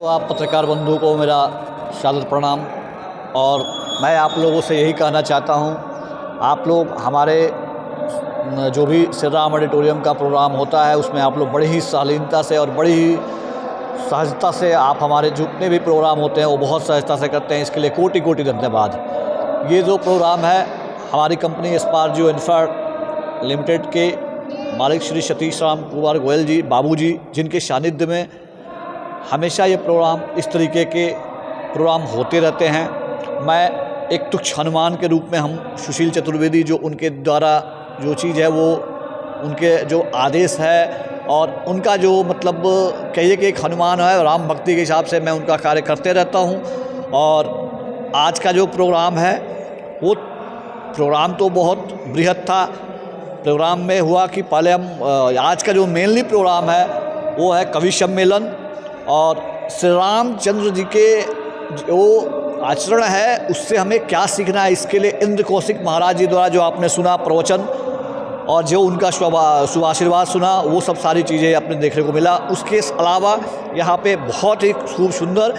तो आप पत्रकार बंधु को मेरा सादर प्रणाम। और मैं आप लोगों से यही कहना चाहता हूँ, आप लोग हमारे जो भी श्री राम ऑडिटोरियम का प्रोग्राम होता है उसमें आप लोग बड़ी ही शालीनता से और बड़ी ही सहजता से आप हमारे जितने भी प्रोग्राम होते हैं वो बहुत सहजता से करते हैं। इसके लिए कोटि कोटि धन्यवाद। ये जो प्रोग्राम है हमारी कंपनी स्पारजियो इंफ्रा लिमिटेड के मालिक श्री सतीश राम कुमार गोयल जी बाबूजी, जिनके सानिध्य में हमेशा ये प्रोग्राम इस तरीके के प्रोग्राम होते रहते हैं। मैं एक तुच्छ हनुमान के रूप में हम सुशील चतुर्वेदी जो उनके द्वारा जो चीज़ है वो उनके जो आदेश है और उनका जो मतलब कहिए कि एक हनुमान है राम भक्ति के हिसाब से मैं उनका कार्य करते रहता हूँ। और आज का जो प्रोग्राम है वो प्रोग्राम तो बहुत बृहद था। प्रोग्राम में हुआ कि पहले हम आज का जो मेनली प्रोग्राम है वो है कवि सम्मेलन और श्री रामचंद्र जी के जो आचरण है उससे हमें क्या सीखना है, इसके लिए इंद्र कौशिक महाराज जी द्वारा जो आपने सुना प्रवचन और जो उनका शुभ आशीर्वाद सुना वो सब सारी चीज़ें अपने देखने को मिला। उसके अलावा यहाँ पे बहुत ही खूब सुंदर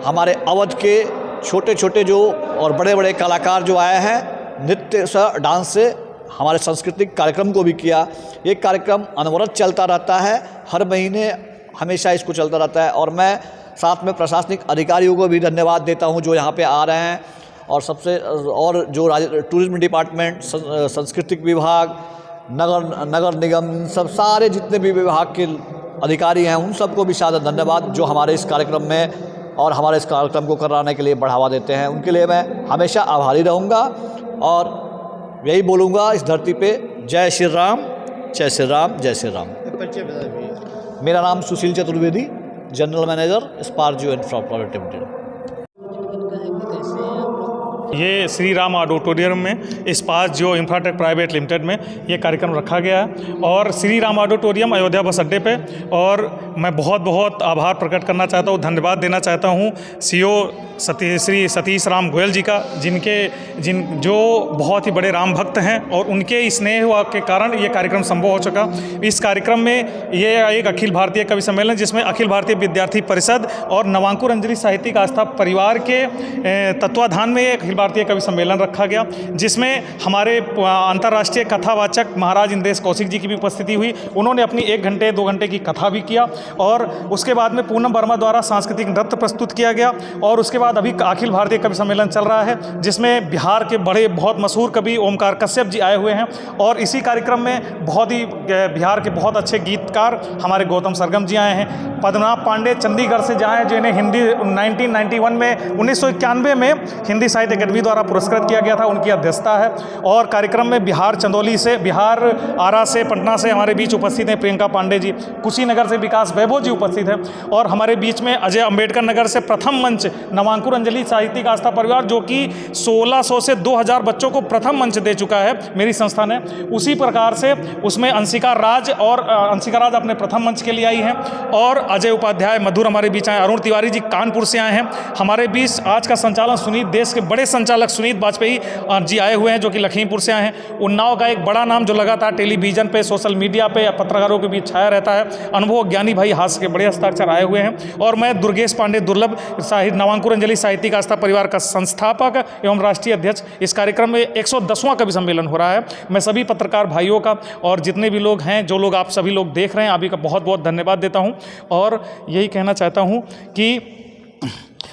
हमारे अवध के छोटे छोटे जो और बड़े बड़े कलाकार जो आए हैं, नृत्य से डांस से हमारे सांस्कृतिक कार्यक्रम को भी किया। ये कार्यक्रम अनवरत चलता रहता है, हर महीने हमेशा इसको चलता रहता है। और मैं साथ में प्रशासनिक अधिकारियों को भी धन्यवाद देता हूं जो यहाँ पे आ रहे हैं और सबसे और जो टूरिज्म डिपार्टमेंट, सांस्कृतिक विभाग, नगर निगम, सब सारे जितने भी विभाग के अधिकारी हैं उन सबको भी सादर धन्यवाद जो हमारे इस कार्यक्रम में और हमारे इस कार्यक्रम को कराने के लिए बढ़ावा देते हैं। उनके लिए मैं हमेशा आभारी रहूँगा और यही बोलूँगा इस धरती पे, जय श्री राम, जय श्री राम, जय श्री राम। मेरा नाम Sushil Chaturvedi, general manager Spargio infra private limited. ये श्री राम ऑडिटोरियम में स्पारजियो इंफ्राटेक प्राइवेट लिमिटेड में ये कार्यक्रम रखा गया है और श्री राम ऑडिटोरियम अयोध्या बस अड्डे पे। और मैं बहुत बहुत आभार प्रकट करना चाहता हूँ, धन्यवाद देना चाहता हूँ सीओ श्री सतीश राम गोयल जी का, जो बहुत ही बड़े राम भक्त हैं और उनके स्नेह के कारण ये कार्यक्रम संभव हो चुका। इस कार्यक्रम में ये एक अखिल भारतीय कवि सम्मेलन जिसमें अखिल भारतीय विद्यार्थी परिषद और नवांकुर अंजलि साहित्यिक आस्था परिवार के तत्वाधान में एक अखिल भारतीय कवि सम्मेलन रखा गया, जिसमें हमारे अंतर्राष्ट्रीय कथावाचक महाराज इंद्रेश कौशिक जी की भी उपस्थिति हुई। उन्होंने अपनी 1 घंटे 2 घंटे की कथा भी किया और उसके बाद में पूनम वर्मा द्वारा सांस्कृतिक नृत्य प्रस्तुत किया गया। और उसके बाद अभी अखिल भारतीय कवि सम्मेलन चल रहा है जिसमें बिहार के बड़े बहुत मशहूर कवि ओमकार कश्यप जी आए हुए हैं। और इसी कार्यक्रम में बहुत ही बिहार के बहुत अच्छे गीतकार हमारे गौतम सरगम जी आए हैं। पद्मनाभ पांडे चंडीगढ़ से जहाँ हैं, जिन्हें हिंदी 1991 में 1991 में हिंदी साहित्य अकादमी द्वारा पुरस्कृत किया गया था, उनकी अध्यक्षता है। और कार्यक्रम में बिहार चंदौली से, बिहार आरा से, पटना से हमारे बीच उपस्थित हैं प्रियंका पांडे जी, कुशीनगर से विकास वैभव जी उपस्थित हैं। और हमारे बीच में अजय अम्बेडकर नगर से प्रथम मंच नवांकुर अंजलि साहित्यिक आस्था परिवार, जो कि 1600 से 2000 बच्चों को प्रथम मंच दे चुका है मेरी संस्था ने। उसी प्रकार से उसमें अंशिका राज अपने प्रथम मंच के लिए आई हैं। और अजय उपाध्याय मधुर हमारे बीच आए, अरुण तिवारी जी कानपुर से आए हैं हमारे बीच। आज का संचालन सुनीत, देश के बड़े संचालक सुनीत वाजपेयी जी आए हुए हैं जो कि लखीमपुर से आए हैं। उन्नाव का एक बड़ा नाम जो लगातार टेलीविजन पे, सोशल मीडिया पे या पत्रकारों के बीच छाया रहता है, अनुभव ज्ञानी भाई हास्य के बड़े हस्ताक्षर आए हुए हैं। और मैं दुर्गेश पांडे दुर्लभ नवांकुर अंजलि साहित्यिक आस्था परिवार का संस्थापक एवं राष्ट्रीय अध्यक्ष। इस कार्यक्रम में 110वां कवि सम्मेलन हो रहा है। मैं सभी पत्रकार भाइयों का और जितने भी लोग हैं, जो लोग आप सभी लोग देख रहे हैं, आप ही का बहुत बहुत धन्यवाद देता हूं। और यही कहना चाहता हूं कि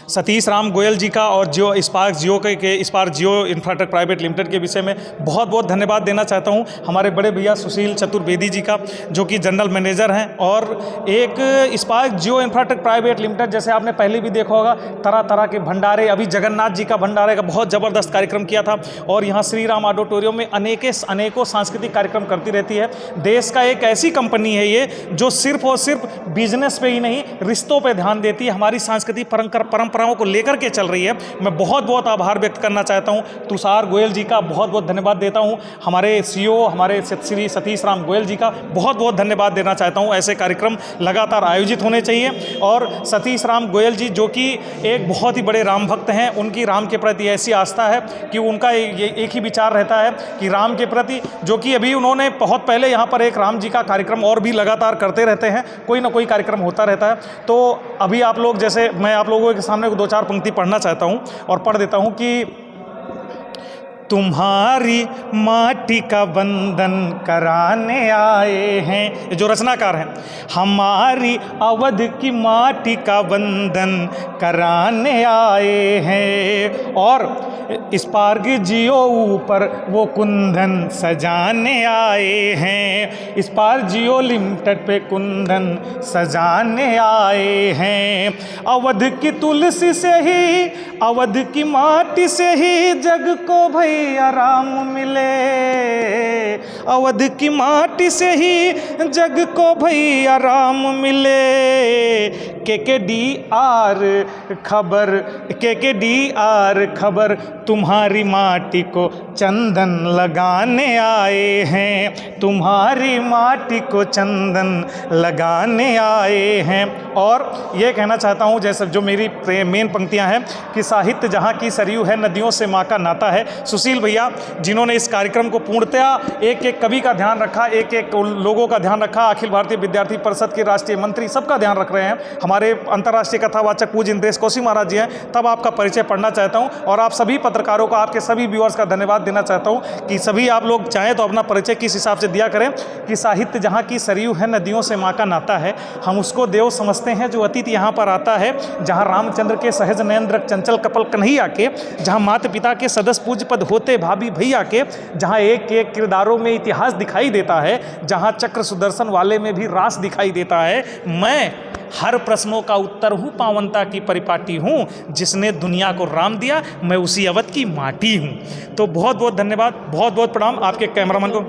सतीश राम गोयल जी का और स्पारजियो इंफ्राटेक प्राइवेट लिमिटेड के विषय में बहुत बहुत धन्यवाद देना चाहता हूं। हमारे बड़े भैया सुशील चतुर्वेदी जी का, जो कि जनरल मैनेजर हैं। और एक स्पारजियो इंफ्राटेक प्राइवेट लिमिटेड, जैसे आपने पहले भी देखा होगा, तरह तरह के भंडारे, अभी जगन्नाथ जी का भंडारे का बहुत ज़बरदस्त कार्यक्रम किया था। और यहाँ श्री राम ऑडिटोरियम में अनेकों सांस्कृतिक कार्यक्रम करती रहती है। देश का एक ऐसी कंपनी है ये जो सिर्फ और सिर्फ बिजनेस पे ही नहीं, रिश्तों पर ध्यान देती है, हमारी सांस्कृतिक परंपरा परंपराओं को लेकर के चल रही है। मैं बहुत बहुत आभार व्यक्त करना चाहता हूँ तुषार गोयल जी का, बहुत बहुत धन्यवाद देता हूँ। हमारे सीईओ हमारे श्री सतीश राम गोयल जी का बहुत बहुत धन्यवाद देना चाहता हूँ। ऐसे कार्यक्रम लगातार आयोजित होने चाहिए। और सतीश राम गोयल जी जो कि एक बहुत ही बड़े राम भक्त हैं, उनकी राम के प्रति ऐसी आस्था है कि उनका ये एक ही विचार रहता है कि राम के प्रति, जो कि अभी उन्होंने बहुत पहले यहाँ पर एक राम जी का कार्यक्रम और भी लगातार करते रहते हैं, कोई ना कोई कार्यक्रम होता रहता है। तो अभी आप लोग, जैसे मैं आप लोगों के सामने 2-4 पंक्ति पढ़ना चाहता हूँ और पढ़ देता हूँ कि तुम्हारी माटी का बंधन कराने आए हैं, जो रचनाकार हैं, हमारी अवध की माटी का बंधन कराने आए हैं और स्पार्क जियो ऊपर वो कुंदन सजाने आए हैं, स्पार्क जियो लिमिटेड पे कुंदन सजाने आए हैं। अवध की तुलसी से ही, अवध की माटी से ही जग को भैया राम मिले, अवध की माटी से ही जग को भैया राम मिले। KKDR खबर, KKDR खबर, तुम्हारी माटी को चंदन लगाने आए हैं, तुम्हारी माटी को चंदन लगाने आए हैं। और ये कहना चाहता हूँ, जैसे जो मेरी मेन पंक्तियाँ हैं कि साहित्य जहाँ की सरयू है, नदियों से माँ का नाता है। सुशील भैया जिन्होंने इस कार्यक्रम को पूर्णतया एक एक कवि का ध्यान रखा, एक एक लोगों का ध्यान रखा, अखिल भारतीय विद्यार्थी परिषद के राष्ट्रीय मंत्री सबका ध्यान रख रहे हैं, हमारे अंतर्राष्ट्रीय कथावाचक पूज्य इंद्रेश कौशिक महाराज जी हैं। तब आपका परिचय पढ़ना चाहता हूँ और आप सभी पत्रकारों का, आपके सभी व्यूअर्स का धन्यवाद देना चाहता हूँ कि सभी आप लोग चाहें तो अपना परिचय किस हिसाब से दिया करें कि साहित्य जहाँ की सरयू है, नदियों से माँ का नाता है, हम उसको देव समझते हैं जो अतिथि यहाँ पर आता है, जहाँ रामचंद्र के सहज नयन चंचल कपल कन्हैया के, जहाँ माता पिता के सदस्य पूज्य पद होते भाभी भैया के, जहाँ एक एक किरदारों में इतिहास दिखाई देता है, जहाँ चक्र सुदर्शन वाले में भी रास दिखाई देता है। मैं हर प्रश्नों का उत्तर हूँ, पावनता की परिपाटी हूँ, जिसने दुनिया को राम दिया, मैं उसी अवध की माटी हूँ। तो बहुत बहुत धन्यवाद, बहुत बहुत प्रणाम आपके कैमरामैन को।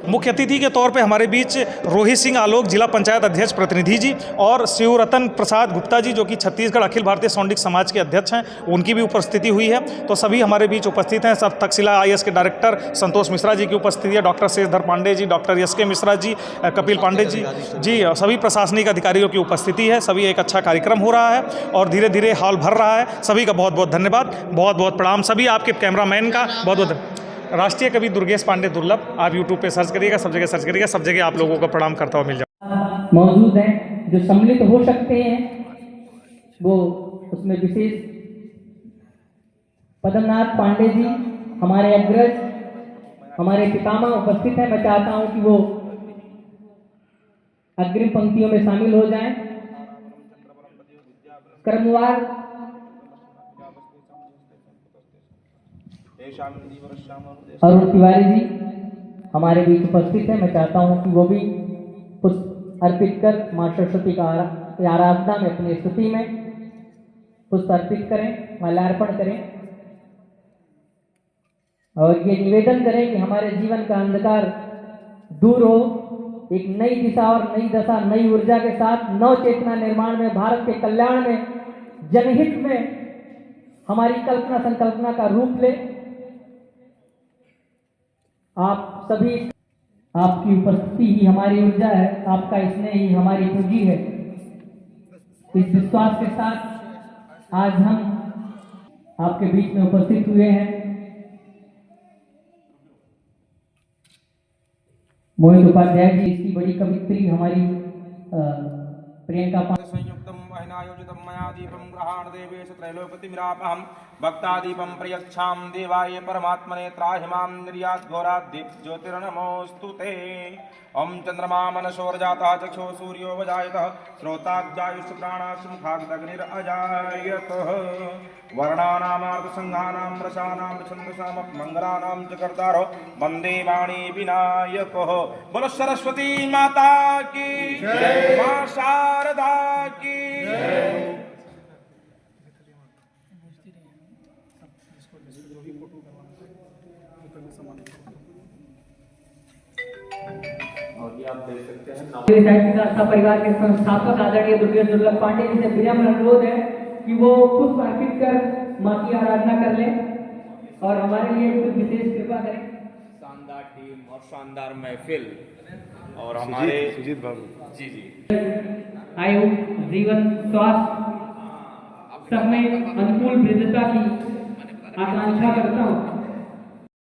मुख्य अतिथि के तौर पे हमारे बीच रोहित सिंह आलोक जिला पंचायत अध्यक्ष प्रतिनिधि जी और शिवरतन प्रसाद गुप्ता जी जो कि छत्तीसगढ़ अखिल भारतीय सौंडिक समाज के अध्यक्ष हैं, उनकी भी उपस्थिति हुई है। तो सभी हमारे बीच उपस्थित हैं। सब तक्षशिला IAS के डायरेक्टर संतोष मिश्रा जी की उपस्थिति है, doctor Sheshdhar Pandey ji, doctor SK Mishra ji, Kapil Pandey ji सभी प्रशासनिक अधिकारियों की उपस्थिति है। सभी एक अच्छा कार्यक्रम हो रहा है और धीरे धीरे हॉल भर रहा है। सभी का बहुत बहुत धन्यवाद, बहुत बहुत प्रणाम। सभी आपके कैमरामैन का बहुत बहुत। राष्ट्रीय कवि दुर्गेश पांडे दुर्लभ, आप यूट्यूब पे सर्च करिएगा, सब जगह सर्च करिएगा, सब जगह आप लोगों को प्रणाम करता हुआ मिल जाए। मौजूद हैं जो सम्मिलित हो सकते हैं, वो उसमें विशेष पद्मनाथ पांडे जी हमारे अग्रज, हमारे पितामह उपस्थित हैं। मैं चाहता हूं कि वो अग्रिम पंक्तियों में शामिल हो जाएं। क्रमवार अरुण तिवारी जी हमारे बीच उपस्थित है। मैं चाहता हूं कि वो भी पुष्प अर्पित कर मां सरस्वती का आराधना में, अपनी स्तुति में पुष्प अर्पित करें, माल्यार्पण करें और ये निवेदन करें कि हमारे जीवन का अंधकार दूर हो, एक नई दिशा और नई दशा, नई ऊर्जा के साथ नव चेतना निर्माण में, भारत के कल्याण में, जनहित में हमारी कल्पना संकल्पना का रूप ले। आप सभी, आपकी उपस्थिति ही हमारी ऊर्जा है, आपका स्नेह ही हमारी पूंजी है। इस विश्वास के साथ आज हम आपके बीच में उपस्थित हुए हैं। मोहित उपाध्याय जी, इसकी बड़ी कवित्री हमारी प्रियंका संयुक्तम अहिनायोजितम मया दीपम ग्रहाण देवेश त्रैलोक्यतिमिरापहं भक्तादीपं प्रयच्छाम देवाय परमात्मने त्राहिमां निर्यात घोरात् दीप ज्योतिर्नमोस्तुते। ओम चंद्रमा मनसोर्जातः चक्षुः सूर्यो वजायतः श्रोताज्जायुष प्राणाश्च मुखाग्निरजायतः वर्णानामार्धसंघानां रसानां छन्दसां मंगलानां च कर्तारो वन्दे वाणी विनायकः। बोलो सरस्वती माता की जय, मां शारदा की जय। परिवार के संस्थापक आदरणीय दुर्गेश दुर्लभ पांडे जी से विनम्र अनुरोध है कि वो पुष्प अर्पित कर माँ की आराधना कर लें और हमारे लिए कुछ विशेष कृपा करें। शानदार टीम और शानदार महफिल और हमारे सुजीत बाबू जी जी आयु, जीवन, स्वास्थ्य सब में अनुकूल वृद्धता की आकांक्षा करता हूँ।